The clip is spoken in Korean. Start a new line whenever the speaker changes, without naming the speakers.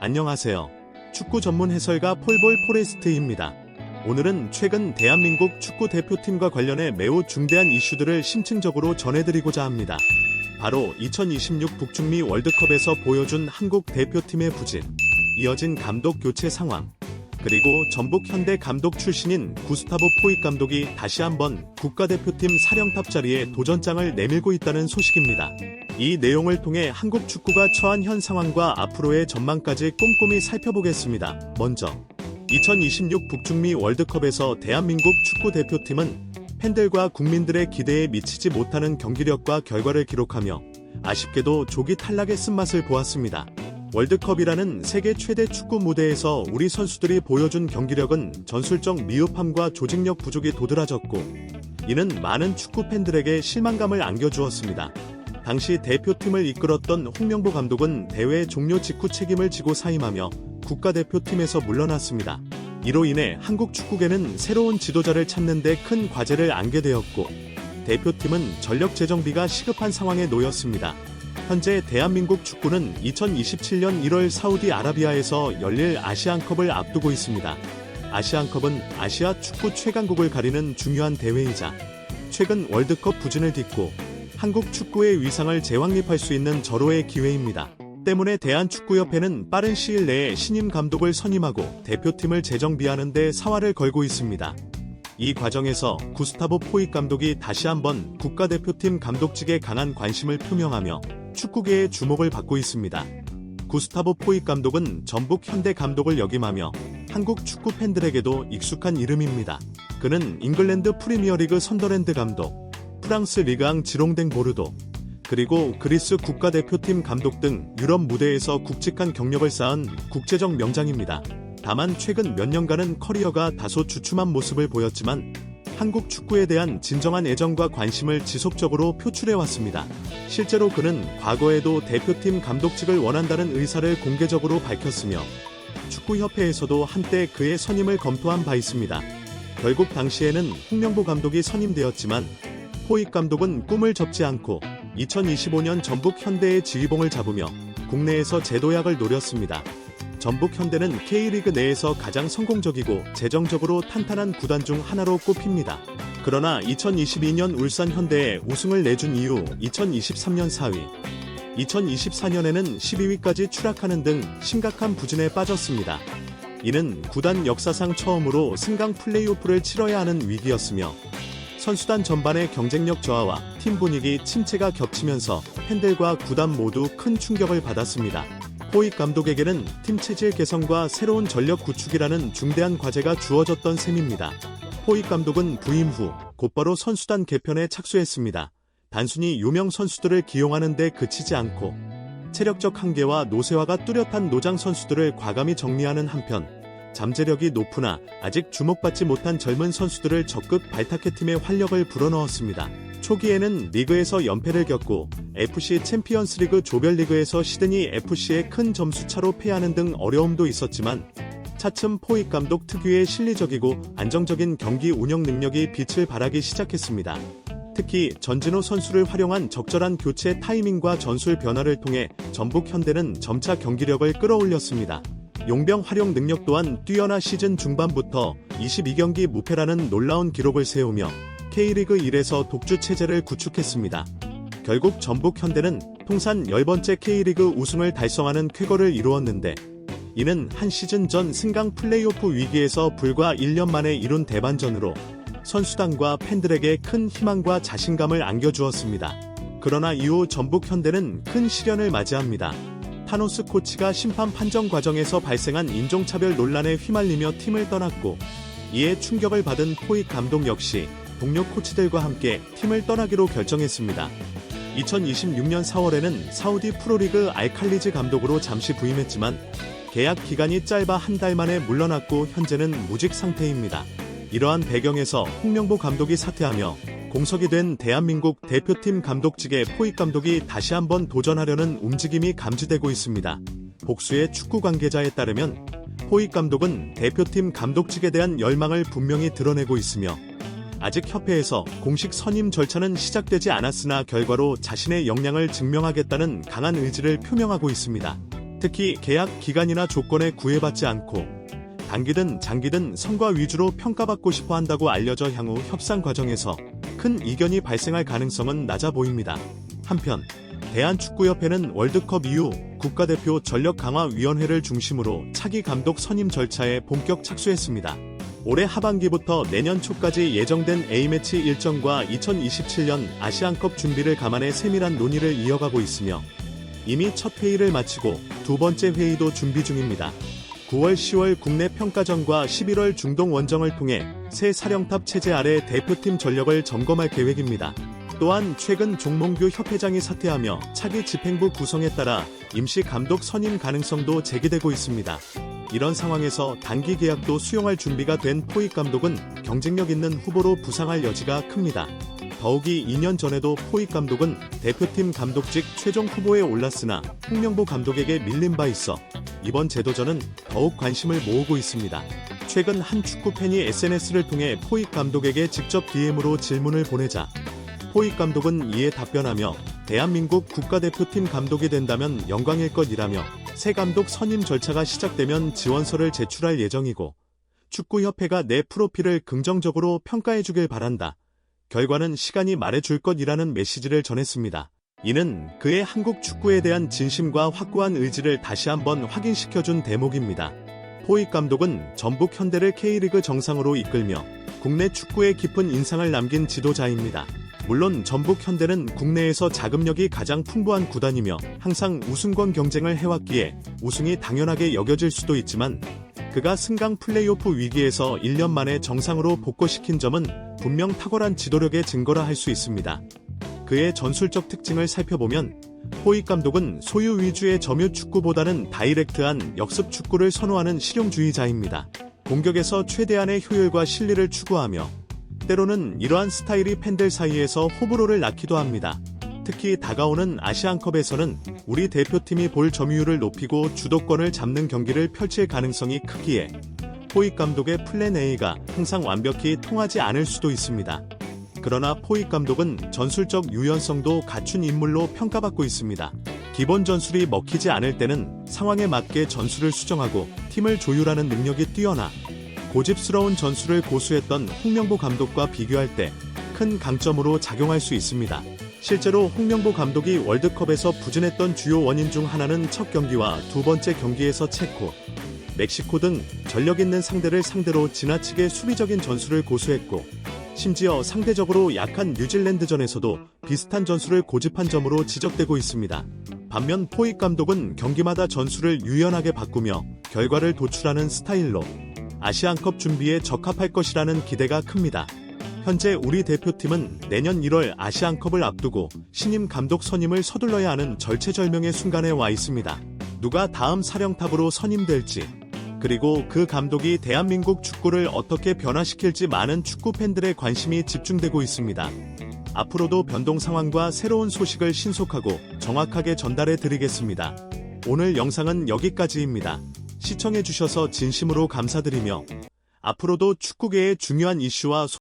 안녕하세요. 축구 전문 해설가 폴볼 포레스트입니다. 오늘은 최근 대한민국 축구 대표팀과 관련해 매우 중대한 이슈들을 심층적으로 전해드리고자 합니다. 바로 2026 북중미 월드컵에서 보여준 한국 대표팀의 부진, 이어진 감독 교체 상황, 그리고 전북 현대 감독 출신인 구스타보 포익 감독이 다시 한번 국가대표팀 사령탑 자리에 도전장을 내밀고 있다는 소식입니다. 이 내용을 통해 한국 축구가 처한 현 상황과 앞으로의 전망까지 꼼꼼히 살펴보겠습니다. 먼저 2026 북중미 월드컵에서 대한민국 축구 대표팀은 팬들과 국민들의 기대에 미치지 못하는 경기력과 결과를 기록하며 아쉽게도 조기 탈락의 쓴맛을 보았습니다. 월드컵이라는 세계 최대 축구 무대에서 우리 선수들이 보여준 경기력은 전술적 미흡함과 조직력 부족이 도드라졌고, 이는 많은 축구 팬들에게 실망감을 안겨주었습니다. 당시 대표팀을 이끌었던 홍명보 감독은 대회 종료 직후 책임을 지고 사임하며 국가대표팀에서 물러났습니다. 이로 인해 한국 축구계는 새로운 지도자를 찾는 데 큰 과제를 안게 되었고, 대표팀은 전력 재정비가 시급한 상황에 놓였습니다. 현재 대한민국 축구는 2027년 1월 사우디아라비아에서 열릴 아시안컵을 앞두고 있습니다. 아시안컵은 아시아 축구 최강국을 가리는 중요한 대회이자 최근 월드컵 부진을 딛고 한국 축구의 위상을 재확립할 수 있는 절호의 기회입니다. 때문에 대한축구협회는 빠른 시일 내에 신임 감독을 선임하고 대표팀을 재정비하는 데 사활을 걸고 있습니다. 이 과정에서 구스타보 포익 감독이 다시 한번 국가대표팀 감독직에 강한 관심을 표명하며 축구계의 주목을 받고 있습니다. 구스타보 포익 감독은 전북 현대 감독을 역임하며 한국 축구 팬들에게도 익숙한 이름입니다. 그는 잉글랜드 프리미어리그 선더랜드 감독, 프랑스 리그앙 지롱댕 보르도, 그리고 그리스 국가대표팀 감독 등 유럽 무대에서 굵직한 경력을 쌓은 국제적 명장입니다. 다만 최근 몇 년간은 커리어가 다소 주춤한 모습을 보였지만 한국 축구에 대한 진정한 애정과 관심을 지속적으로 표출해왔습니다. 실제로 그는 과거에도 대표팀 감독직을 원한다는 의사를 공개적으로 밝혔으며 축구협회에서도 한때 그의 선임을 검토한 바 있습니다. 결국 당시에는 홍명보 감독이 선임되었지만 포익 감독은 꿈을 접지 않고 2025년 전북 현대의 지휘봉을 잡으며 국내에서 재도약을 노렸습니다. 전북 현대는 K리그 내에서 가장 성공적이고 재정적으로 탄탄한 구단 중 하나로 꼽힙니다. 그러나 2022년 울산 현대에 우승을 내준 이후 2023년 4위, 2024년에는 12위까지 추락하는 등 심각한 부진에 빠졌습니다. 이는 구단 역사상 처음으로 승강 플레이오프를 치러야 하는 위기였으며 선수단 전반의 경쟁력 저하와 팀 분위기 침체가 겹치면서 팬들과 구단 모두 큰 충격을 받았습니다. 포익 감독에게는 팀 체질 개선과 새로운 전력 구축이라는 중대한 과제가 주어졌던 셈입니다. 포익 감독은 부임 후 곧바로 선수단 개편에 착수했습니다. 단순히 유명 선수들을 기용하는 데 그치지 않고 체력적 한계와 노쇠화가 뚜렷한 노장 선수들을 과감히 정리하는 한편 잠재력이 높으나 아직 주목받지 못한 젊은 선수들을 적극 발탁해 팀에 활력을 불어넣었습니다. 초기에는 리그에서 연패를 겪고 FC 챔피언스리그 조별리그에서 시드니 FC에 큰 점수차로 패하는 등 어려움도 있었지만 차츰 포익 감독 특유의 실리적이고 안정적인 경기 운영 능력이 빛을 발하기 시작했습니다. 특히 전진호 선수를 활용한 적절한 교체 타이밍과 전술 변화를 통해 전북 현대는 점차 경기력을 끌어올렸습니다. 용병 활용 능력 또한 뛰어나 시즌 중반부터 22경기 무패라는 놀라운 기록을 세우며 K리그 1에서 독주 체제를 구축했습니다. 결국 전북 현대는 통산 10번째 K리그 우승을 달성하는 쾌거를 이루었는데, 이는 한 시즌 전 승강 플레이오프 위기에서 불과 1년 만에 이룬 대반전으로 선수단과 팬들에게 큰 희망과 자신감을 안겨주었습니다. 그러나 이후 전북 현대는 큰 시련을 맞이합니다. 타노스 코치가 심판 판정 과정에서 발생한 인종차별 논란에 휘말리며 팀을 떠났고, 이에 충격을 받은 포익 감독 역시 동료 코치들과 함께 팀을 떠나기로 결정했습니다. 2026년 4월에는 사우디 프로리그 알칼리즈 감독으로 잠시 부임했지만 계약 기간이 짧아 한 달 만에 물러났고 현재는 무직 상태입니다. 이러한 배경에서 홍명보 감독이 사퇴하며 공석이 된 대한민국 대표팀 감독직에 포익 감독이 다시 한번 도전하려는 움직임이 감지되고 있습니다. 복수의 축구 관계자에 따르면 포익 감독은 대표팀 감독직에 대한 열망을 분명히 드러내고 있으며 아직 협회에서 공식 선임 절차는 시작되지 않았으나 결과로 자신의 역량을 증명하겠다는 강한 의지를 표명하고 있습니다. 특히 계약 기간이나 조건에 구애받지 않고 단기든 장기든 성과 위주로 평가받고 싶어 한다고 알려져 향후 협상 과정에서 큰 이견이 발생할 가능성은 낮아 보입니다. 한편 대한축구협회는 월드컵 이후 국가대표 전력강화위원회를 중심으로 차기 감독 선임 절차에 본격 착수했습니다. 올해 하반기부터 내년 초까지 예정된 A매치 일정과 2027년 아시안컵 준비를 감안해 세밀한 논의를 이어가고 있으며 이미 첫 회의를 마치고 두 번째 회의도 준비 중입니다. 9월 10월 국내 평가전과 11월 중동 원정을 통해 새 사령탑 체제 아래 대표팀 전력을 점검할 계획입니다. 또한 최근 종몽규 협회장이 사퇴하며 차기 집행부 구성에 따라 임시 감독 선임 가능성도 제기되고 있습니다. 이런 상황에서 단기 계약도 수용할 준비가 된 포익 감독은 경쟁력 있는 후보로 부상할 여지가 큽니다. 더욱이 2년 전에도 포익 감독은 대표팀 감독직 최종 후보에 올랐으나 홍명보 감독에게 밀린 바 있어 이번 재도전은 더욱 관심을 모으고 있습니다. 최근 한 축구팬이 SNS를 통해 포익 감독에게 직접 DM으로 질문을 보내자 포익 감독은 이에 답변하며 대한민국 국가대표팀 감독이 된다면 영광일 것이라며 새 감독 선임 절차가 시작되면 지원서를 제출할 예정이고 축구협회가 내 프로필을 긍정적으로 평가해주길 바란다. 결과는 시간이 말해줄 것이라는 메시지를 전했습니다. 이는 그의 한국 축구에 대한 진심과 확고한 의지를 다시 한번 확인시켜준 대목입니다. 포익 감독은 전북 현대를 K리그 정상으로 이끌며 국내 축구에 깊은 인상을 남긴 지도자입니다. 물론 전북 현대는 국내에서 자금력이 가장 풍부한 구단이며 항상 우승권 경쟁을 해왔기에 우승이 당연하게 여겨질 수도 있지만 그가 승강 플레이오프 위기에서 1년 만에 정상으로 복귀시킨 점은 분명 탁월한 지도력의 증거라 할 수 있습니다. 그의 전술적 특징을 살펴보면 포익 감독은 소유 위주의 점유 축구보다는 다이렉트한 역습 축구를 선호하는 실용주의자입니다. 공격에서 최대한의 효율과 실리를 추구하며 때로는 이러한 스타일이 팬들 사이에서 호불호를 낳기도 합니다. 특히 다가오는 아시안컵에서는 우리 대표팀이 볼 점유율을 높이고 주도권을 잡는 경기를 펼칠 가능성이 크기에 포익 감독의 플랜 A가 항상 완벽히 통하지 않을 수도 있습니다. 그러나 포익 감독은 전술적 유연성도 갖춘 인물로 평가받고 있습니다. 기본 전술이 먹히지 않을 때는 상황에 맞게 전술을 수정하고 팀을 조율하는 능력이 뛰어나 고집스러운 전술을 고수했던 홍명보 감독과 비교할 때 큰 강점으로 작용할 수 있습니다. 실제로 홍명보 감독이 월드컵에서 부진했던 주요 원인 중 하나는 첫 경기와 두 번째 경기에서 체코, 멕시코 등 전력 있는 상대를 상대로 지나치게 수비적인 전술을 고수했고 심지어 상대적으로 약한 뉴질랜드전에서도 비슷한 전술을 고집한 점으로 지적되고 있습니다. 반면 포익 감독은 경기마다 전술을 유연하게 바꾸며 결과를 도출하는 스타일로 아시안컵 준비에 적합할 것이라는 기대가 큽니다. 현재 우리 대표팀은 내년 1월 아시안컵을 앞두고 신임 감독 선임을 서둘러야 하는 절체절명의 순간에 와 있습니다. 누가 다음 사령탑으로 선임될지, 그리고 그 감독이 대한민국 축구를 어떻게 변화시킬지 많은 축구 팬들의 관심이 집중되고 있습니다. 앞으로도 변동 상황과 새로운 소식을 신속하고 정확하게 전달해 드리겠습니다. 오늘 영상은 여기까지입니다. 시청해주셔서 진심으로 감사드리며 앞으로도 축구계의 중요한 이슈와